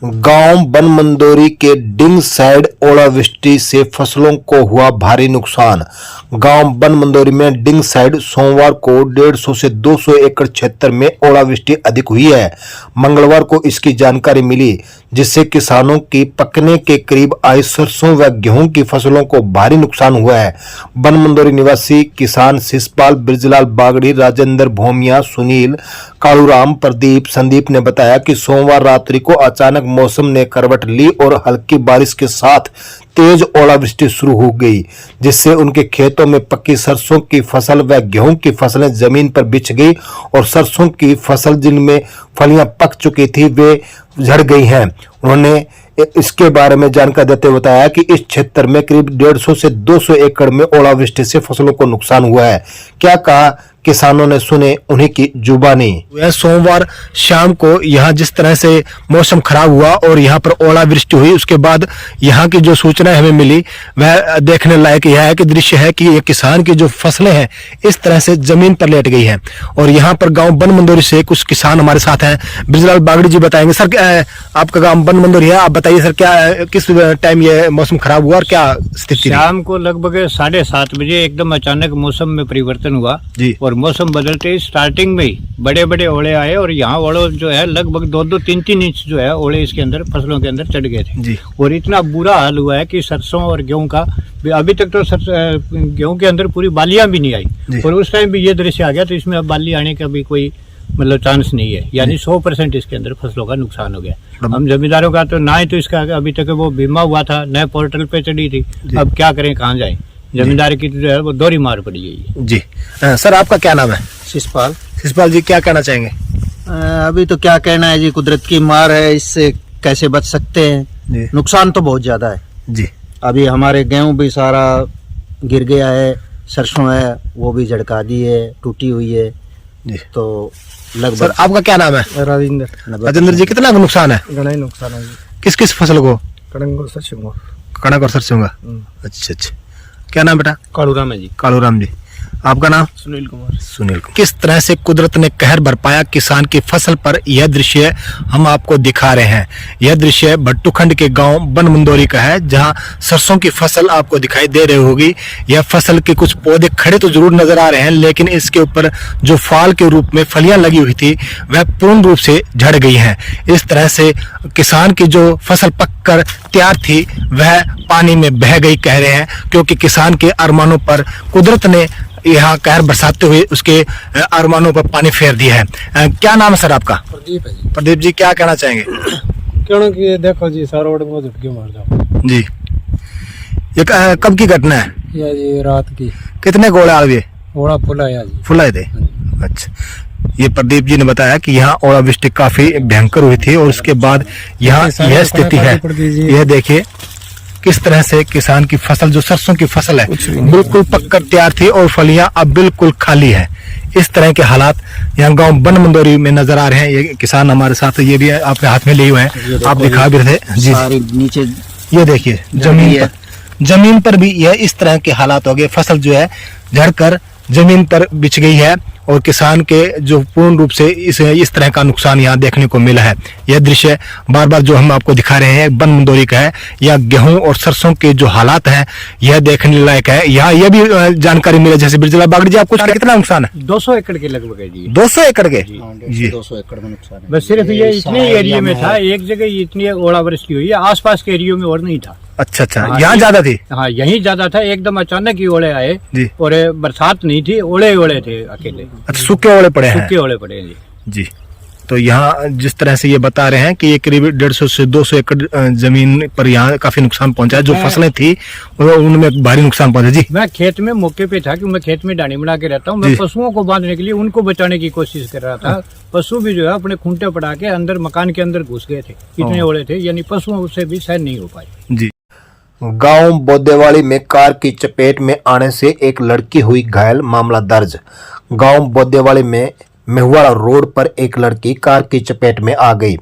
गांव बनमंदोरी के डिंग साइड ओलावृष्टि से फसलों को हुआ भारी नुकसान। गांव बनमंदोरी में डिंग साइड सोमवार को 150 से 200 एकड़ क्षेत्र में ओलावृष्टि अधिक हुई है। मंगलवार को इसकी जानकारी मिली, जिससे किसानों की पकने के करीब आई सरसों व गेहूं की फसलों को भारी नुकसान हुआ है। बनमंदोरी निवासी किसान शिषपाल, ब्रिजलाल बागड़ी, राजेंद्र भोमिया, सुनील, कालूराम, प्रदीप, संदीप ने बताया कि सोमवार रात्रि को अचानक मौसम ने करवट ली और हल्की बारिश के साथ तेज ओलावृष्टि शुरू हो गई, जिससे उनके खेतों में पकी सरसों की फसल व गेहूं की फसलें जमीन पर बिछ गई और सरसों की फसल जिनमें फलियां पक चुकी थी वे झड़ गई हैं। उन्होंने इसके बारे में जानकारी देते हुए बताया कि इस क्षेत्र में करीब 150 से 200 एकड़ में ओलावृष्टि से फसलों को नुकसान हुआ है। क्या कहा किसानों ने, सुने उन्हीं की जुबानी। सोमवार शाम को यहाँ जिस तरह से मौसम खराब हुआ और यहाँ पर ओलावृष्टि हुई, उसके बाद यहाँ की जो सूचना हमें मिली वह देखने लायक यह है कि दृश्य है कि ये किसान की जो फसलें हैं इस तरह से जमीन पर लेट गई हैं। और यहाँ पर गांव बनमंदोरी से कुछ किसान हमारे साथ हैं। ब्रिजलाल बागड़ी जी बताएंगे। सर, आपका गांव बनमंदोरी है, आप बताइए सर, क्या किस टाइम ये मौसम खराब हुआ और क्या स्थिति? शाम को लगभग 7:30 बजे एकदम अचानक मौसम में परिवर्तन हुआ जी, और मौसम बदलते स्टार्टिंग में ही बड़े बड़े ओले आए और यहाँ ओले जो है लगभग 2-2, 3-3 इंच जो है ओले इसके अंदर फसलों के अंदर चढ़ गए थे जी। और इतना बुरा हाल हुआ है कि सरसों और गेहूं का अभी तक तो गेहूं के अंदर पूरी बालियां भी नहीं आई, और उस टाइम भी ये दृश्य आ गया, तो इसमें अब बाली आने का भी कोई मतलब चांस नहीं है। यानी 100% इसके अंदर फसलों का नुकसान हो गया। हम जमींदारों का तो ना ही तो इसका अभी तक वो बीमा हुआ था, नए पोर्टल पे चढ़ी थी, अब क्या करें, कहाँ जाएं? जमींदारी की जो है वो दोहरी मार पड़ी है जी। सर, आपका क्या नाम है? शिषपाल। शिषपाल जी, क्या कहना चाहेंगे? अभी तो क्या कहना है जी, कुदरत की मार है, इससे कैसे बच सकते हैं? नुकसान तो बहुत ज्यादा है जी। अभी हमारे गेहूं भी सारा गिर गया है, सरसों है वो भी झड़का दी है, टूटी हुई है जी। तो लगभग। सर, आपका क्या नाम है? राजेंद्र जी, कितना नुकसान है? घना ही नुकसान है। किस किस फसल को? कणक और सरसों। कणक और सरसों का। अच्छा अच्छा। क्या नाम बेटा? कालूराम है जी। कालूराम जी। आपका नाम? सुनील कुमार। सुनील कुमार। किस तरह से कुदरत ने कहर बरपाया किसान की फसल पर, यह दृश्य हम आपको दिखा रहे हैं। यह दृश्य भट्टूखंड के गांव बनमंदोरी का है, जहां सरसों की फसल आपको दिखाई दे रही होगी। यह फसल के कुछ पौधे खड़े तो जरूर नजर आ रहे हैं, लेकिन इसके ऊपर जो फाल के रूप में फलियां लगी हुई थी वह पूर्ण रूप से झड़ गई हैं। इस तरह से किसान की जो फसल पककर तैयार थी वह पानी में बह गई, कह रहे हैं, क्योंकि किसान के अरमानों पर कुदरत ने यहाँ कहर बरसाते हुए उसके अरमानों पर पानी फेर दिया है। क्या नाम है सर आपका? प्रदीप है जी। प्रदीप जी, क्या कहना चाहेंगे? क्योंकि देखो जी, सारा रोड में झटके मार जाओ जी। ये कब की घटना है? या जी रात की। कितने गोले आ गए? घोड़ा फुलाया जी। फुलाए थे। अच्छा। ये प्रदीप जी ने बताया कि यहाँ ओलावृष्टि काफी भयंकर हुई थी और उसके बाद यहाँ यह स्थिति है। यह देखिए किस तरह से किसान की फसल, जो सरसों की फसल है, बिल्कुल पककर तैयार थी और फलियां अब बिल्कुल खाली है। इस तरह के हालात यहाँ गांव बनमंदोरी में नजर आ रहे हैं। ये किसान हमारे साथ, ये भी आपके हाथ में लिए हुए हैं, आप दिखा भी रहे थे जी। नीचे ये देखिए जमीन पर भी यह इस तरह के हालात हो गए। फसल जो है झड़कर जमीन पर बिछ गई है और किसान के जो पूर्ण रूप से इस तरह का नुकसान यहाँ देखने को मिला है। यह दृश्य बार बार जो हम आपको दिखा रहे हैं बनमंदोरी का है। या गेहूं और सरसों के जो हालात हैं यह देखने लायक है। यहाँ यह भी जानकारी मिली, जैसे ब्रिजलाल बागड़ी जी, आपको कितना नुकसान है? 200 एकड़ के लगभग है जी। 200 एकड़ के जी। 200 एकड़ में नुकसान है। बस सिर्फ ये इतने एरिया में था, एक जगह इतनी ओलावृष्टि हुई है, आसपास के एरियो में और नहीं था। अच्छा अच्छा। यहाँ ज्यादा थी? हाँ, यहीं ज्यादा था। एकदम अचानक ही ओले आए जी। और बरसात नहीं थी, ओले ओले थे अकेले। अच्छा, सूखे ओले पड़े हैं? सूखे ओले पड़े हैं जी। तो यहाँ जिस तरह से ये बता रहे हैं कि ये करीब 150 से 200 एकड़ जमीन पर यहाँ काफी नुकसान पहुंचा है। जो फसलें थी उनमें भारी नुकसान पहुंचा जी। मैं खेत में मौके पे था, कि मैं खेत में डानी बना के रहता हूँ। मैं पशुओं को बांधने के लिए उनको बचाने की कोशिश कर रहा था। पशु भी जो है अपने खूंटे पड़ा के अंदर मकान के अंदर घुस गए थे, इतने ओले थे, यानी पशुओं से भी सहन नहीं हो पाए जी। गांव बोदेवाली में कार की चपेट में आने से एक लड़की हुई घायल, मामला दर्ज। गांव बोदेवाली में मेहुवाड़ा रोड पर एक लड़की कार की चपेट में आ गई।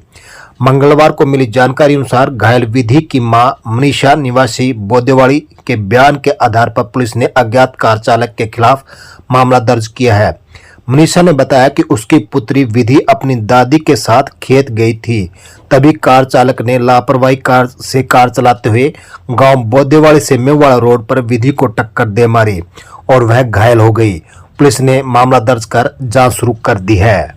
मंगलवार को मिली जानकारी अनुसार घायल विधि की मां मनीषा निवासी बोदेवाली के बयान के आधार पर पुलिस ने अज्ञात कार चालक के खिलाफ मामला दर्ज किया है। मनीषा ने बताया कि उसकी पुत्री विधि अपनी दादी के साथ खेत गई थी, तभी कार चालक ने लापरवाही कार चलाते हुए गांव बोदेवाड़ी से मेवाड़ा रोड पर विधि को टक्कर दे मारी और वह घायल हो गई। पुलिस ने मामला दर्ज कर जांच शुरू कर दी है।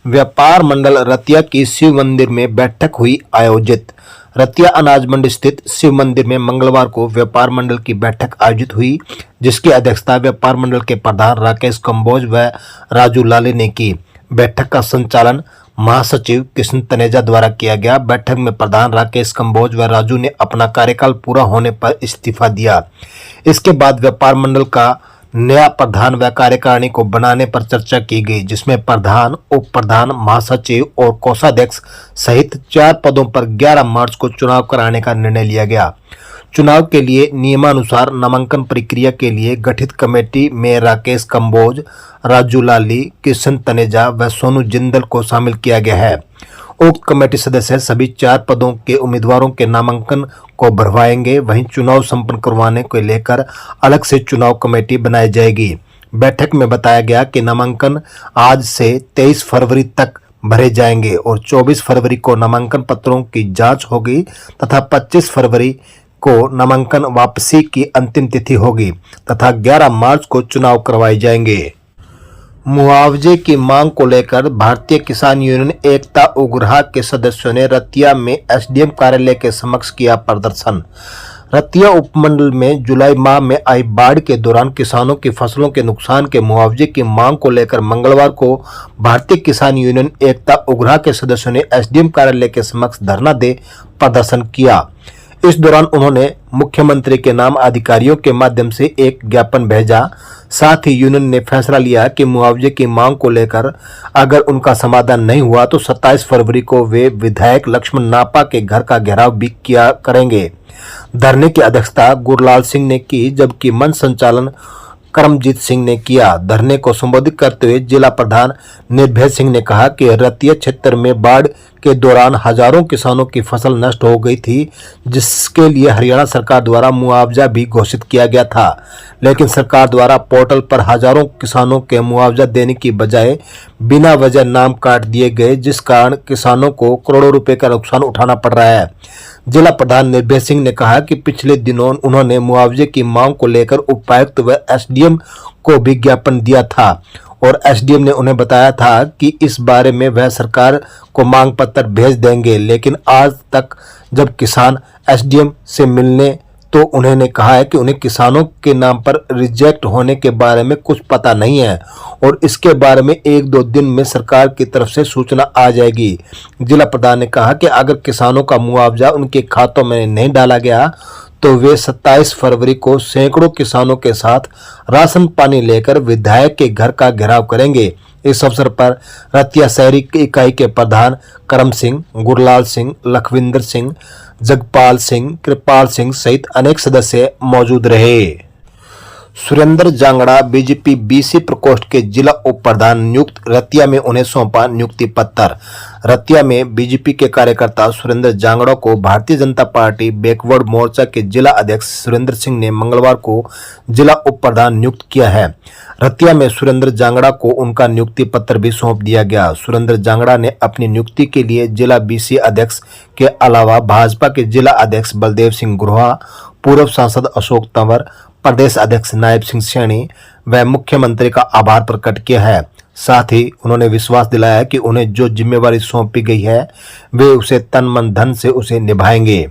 व्यापार मंडल रतिया की शिव मंदिर में बैठक हुई आयोजित। रतिया अनाज मंडी स्थित शिव मंदिर में मंगलवार को व्यापार मंडल की बैठक आयोजित हुई, जिसकी अध्यक्षता व्यापार मंडल के प्रधान राकेश कंबोज व राजू लाले ने की। बैठक का संचालन महासचिव कृष्ण तनेजा द्वारा किया गया। बैठक में प्रधान राकेश कंबोज व राजू ने अपना कार्यकाल पूरा होने पर इस्तीफा दिया। इसके बाद व्यापार मंडल का नया प्रधान व कार्यकारिणी को बनाने पर चर्चा की गई, जिसमें प्रधान, उप प्रधान, महासचिव और कोषाध्यक्ष सहित 4 पदों पर 11 मार्च को चुनाव कराने का निर्णय लिया गया। चुनाव के लिए नियमानुसार नामांकन प्रक्रिया के लिए गठित कमेटी में राकेश कंबोज, राजू लाली, कृष्ण तनेजा व सोनू जिंदल को शामिल किया गया है। उक्त कमेटी सदस्य सभी 4 पदों के उम्मीदवारों के नामांकन को भरवाएंगे। वहीं चुनाव संपन्न करवाने को लेकर अलग से चुनाव कमेटी बनाई जाएगी। बैठक में बताया गया कि नामांकन आज से 23 फरवरी तक भरे जाएंगे और 24 फरवरी को नामांकन पत्रों की जांच होगी तथा 25 फरवरी को नामांकन वापसी की अंतिम तिथि होगी तथा 11 मार्च को चुनाव करवाए जाएंगे। मुआवजे की मांग को लेकर भारतीय किसान यूनियन एकता उग्रहा के सदस्यों ने रतिया में एसडीएम कार्यालय के समक्ष किया प्रदर्शन। रतिया उपमंडल में जुलाई माह में आई बाढ़ के दौरान किसानों की फसलों के नुकसान के मुआवजे की मांग को लेकर मंगलवार को भारतीय किसान यूनियन एकता उग्रहा के सदस्यों ने एसडीएम कार्यालय के समक्ष धरना दे प्रदर्शन किया। इस दौरान उन्होंने मुख्यमंत्री के नाम अधिकारियों के माध्यम से एक ज्ञापन भेजा। साथ ही यूनियन ने फैसला लिया कि मुआवजे की मांग को लेकर अगर उनका समाधान नहीं हुआ तो 27 फरवरी को वे विधायक लक्ष्मण नापा के घर का घेराव भी किया करेंगे। धरने की अध्यक्षता गुरलाल सिंह ने की, जबकि मंच संचालन करमजीत सिंह ने किया। धरने को संबोधित करते हुए जिला प्रधान निर्भय सिंह ने कहा कि रतिया क्षेत्र में बाढ़ के दौरान हजारों किसानों की फसल नष्ट हो गई थी, जिसके लिए हरियाणा सरकार द्वारा मुआवजा भी घोषित किया गया था, लेकिन सरकार द्वारा पोर्टल पर हजारों किसानों के मुआवजा देने की बजाय बिना वजह नाम काट दिए गए, जिस कारण किसानों को करोड़ों रुपए का नुकसान उठाना पड़ रहा है। जिला प्रधान निर्भय सिंह ने कहा कि पिछले दिनों उन्होंने मुआवजे की मांग को लेकर उपायुक्त व एसडीएम को भी ज्ञापन दिया था और एसडीएम ने उन्हें बताया था कि इस बारे में वह सरकार को मांग पत्र भेज देंगे, लेकिन आज तक जब किसान एसडीएम से मिलने तो उन्होंने कहा है कि उन्हें किसानों के नाम पर रिजेक्ट होने के बारे में कुछ पता नहीं है और इसके बारे में 1-2 दिन में सरकार की तरफ से सूचना आ जाएगी। जिला प्रधान ने कहा कि अगर किसानों का मुआवजा उनके खातों में नहीं डाला गया तो वे 27 फरवरी को सैकड़ों किसानों के साथ राशन पानी लेकर विधायक के घर का घेराव करेंगे। इस अवसर पर रतिया शहरी इकाई के प्रधान करम सिंह, गुरलाल सिंह, लखविंदर सिंह, जगपाल सिंह, कृपाल सिंह सहित अनेक सदस्य मौजूद रहे। सुरेंद्र जांगड़ा बीजेपी बीसी प्रकोष्ठ के जिला उप प्रधान नियुक्त। रतिया में उन्हें सौंपा नियुक्ति पत्र। रतिया में बीजेपी के कार्यकर्ता सुरेंद्र जांगड़ा को भारतीय जनता पार्टी बैकवर्ड मोर्चा के जिला अध्यक्ष सुरेंद्र सिंह ने मंगलवार को जिला उप प्रधान नियुक्त किया है। रतिया में सुरेंद्र जांगड़ा को उनका नियुक्ति पत्र भी सौंप दिया गया। सुरेंद्र जांगड़ा ने अपनी नियुक्ति के लिए जिला बीसी अध्यक्ष के अलावा भाजपा के जिला अध्यक्ष बलदेव सिंह गुरहा, पूर्व सांसद अशोक तंवर, प्रदेश अध्यक्ष नायब सिंह सैनी व मुख्यमंत्री का आभार प्रकट किया है। साथ ही उन्होंने विश्वास दिलाया कि उन्हें जो जिम्मेवारी सौंपी गई है वे उसे तन मन धन से उसे निभाएंगे।